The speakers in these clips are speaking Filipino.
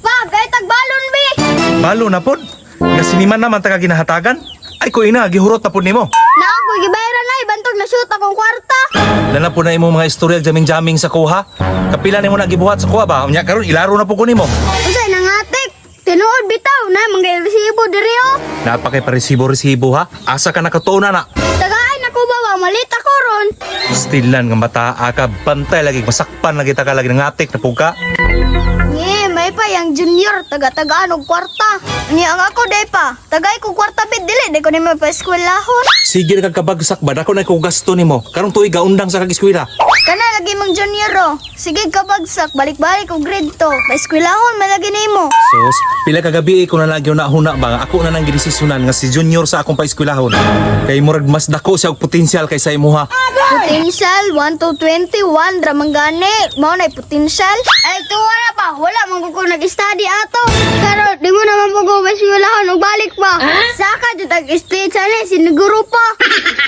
Pa, gay tagbalon bi. Balo na pod. Nga siniman naman taga ginahatagan. Ay ko ina, gihurot na pod nimo. Na ako gibayaran na ibantog na shoot akong kwarta. Lana po na imong mga istorya jaming-jaming sa kuha. Kapila nimo na gibuhat sa kuha ba? Unya karon ilaro na po ko nimo. Usay nangatik. Tinuod bitaw na mga resibo diri oh. Napakay paresibo-resibo ha. Asa ka nakatuon na. Tagaay na ko ba malita ko ron. Stilan nga mata aka bantay lagi masakpan lagi ta ka lagi nangatik na puka. Nye, may pa yang junior taga-tagaan og kwarta. Nya ang ako day pa. Tagay ko kwarta bit dili di ko ni mapeskwelahon. Sige na kagkabagsak ba? Dako na ko gasto nimo. Karong tuig gaundang sa kag-eskwela. Kana lagi mong junior oh. Sige ka bagsak balik-balik og grade to. Paeskwelahon malagi nimo. Sus, pila ka gabi ko na lagi na huna ba? Ako na nang gidesisyonan nga si junior sa akong paeskwelahon. Kay murag mas dako siya og potensyal kaysa imuha. Potential 1 to 21 dramang gani. Mao nay potential. Ay tuwa na pa. Wala man ko nag-study ato. Pero di mo naman po ko paeskwelahon og balik pa. Saka jud tag-stage ani siniguro pa.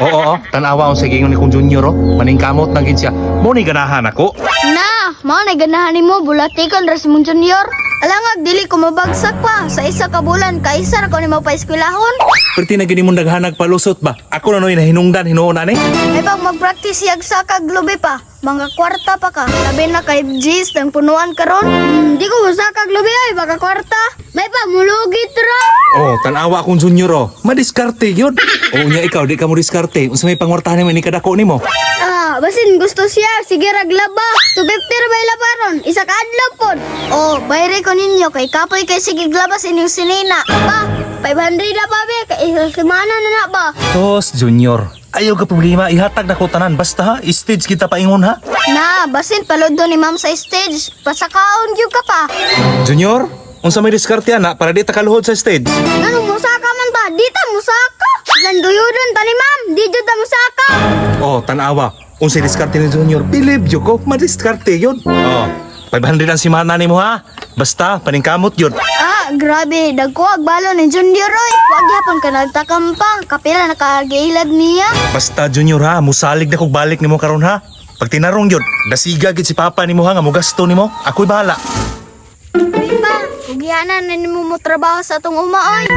Oo, tanawa ang sige ni kong junior oh. Maningkamot nang gid siya. Mo ni ganahan ako. Na, mao nay ganahan nimo bulatikon ras mong junior. Alangag dili ko mabagsak pa sa isa ka bulan kaysa ra ko nimo paeskwelahon. Perti na gini mo naghanag palusot ba? Ako na noy nahinungdan hinuon ani. May pag mag-practice yag sa kaglubi pa. Mga kwarta pa ka. Labi na kay G's ng punuan karon. Di ko sa kaglubi ay baka kwarta. May pa mulugit ra. Oh, tanawa akong junior oh. Madiskarte yun. O nya ikaw di ka mo diskarte. Unsa may pangwartahan nimo ni kadako nimo? Ah, basin gusto siya. Sige raglaba. 250 ra bay labaron. Isa ka adlaw pod. Oh, bayre ko ninyo kay kapoy kay sige glabas inyong sinina. Pa, 500 na pa be. Kay isang semana na ba? Tos, junior. Ayaw ka problema, ihatag na ko tanan. Basta ha, stage kita paingon ha. Na, basin palod doon ni ma'am sa stage. Pasakaon gyud ka pa. Junior, unsa may diskarte ana para di ta kaluhod sa stage? Ano musaka man ta? Di ta musaka. Sanduyudon ta ni ma'am. Di jud ta musaka. Oh, tanawa. Unsay diskarte ni junior? Believe yo ko, madiskarte yun. Oh, 500 ang simana nimo ha. Basta paningkamot yun. Ah, grabe. Dagko agbalo ni Junior Roy. Wag yapon ka nagtakam pa. Kapila nakagiilad niya. Basta junior ha, musalig na kog balik nimo karon ha. Pag tinarong yun, dasiga gid si papa nimo ha nga mo gasto nimo. Ako'y bahala. Uy pa, kugihanan na nimo mo trabaho sa atong umaoy.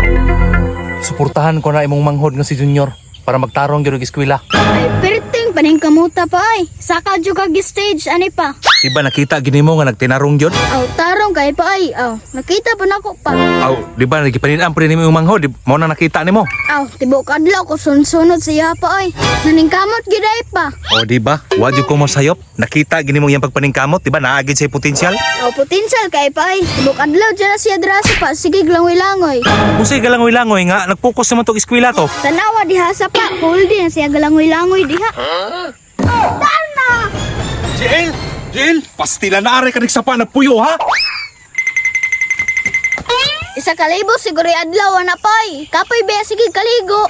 Suportahan ko na imong manghod nga si junior para magtarong gyud og eskwela. Ay, perting paning kamuta pa ay. Saka jud kag stage ani pa. Diba nakita gini mo nga nagtinarong yun? Aw, tarong kay pa ay. Aw, nakita pa nako pa. Aw, di ba nagipaninaan pa rin imong manghod? Mo na nakita nimo. Aw, tibok adlaw ko sunod siya pa ay. Naningkamot gid ay pa. O di ba? Wa jud ko mo sayop. Nakita gini mo yang pagpaningkamot, di ba? Naagid sa potensyal. Aw, potential kay pa ay. Tibok adlaw dyan na siya drasa pa. Sige langoy-langoy. Kung say galangoy-langoy nga, nag-focus naman tong eskwela to. Tanawa diha sa pa. Holding siya galangoy-langoy diha. Darna! Jill, pastila na are ka nagsapa na puyo ha? Isa kalibo siguro adlaw na pay. Kapoy be sige kaligo.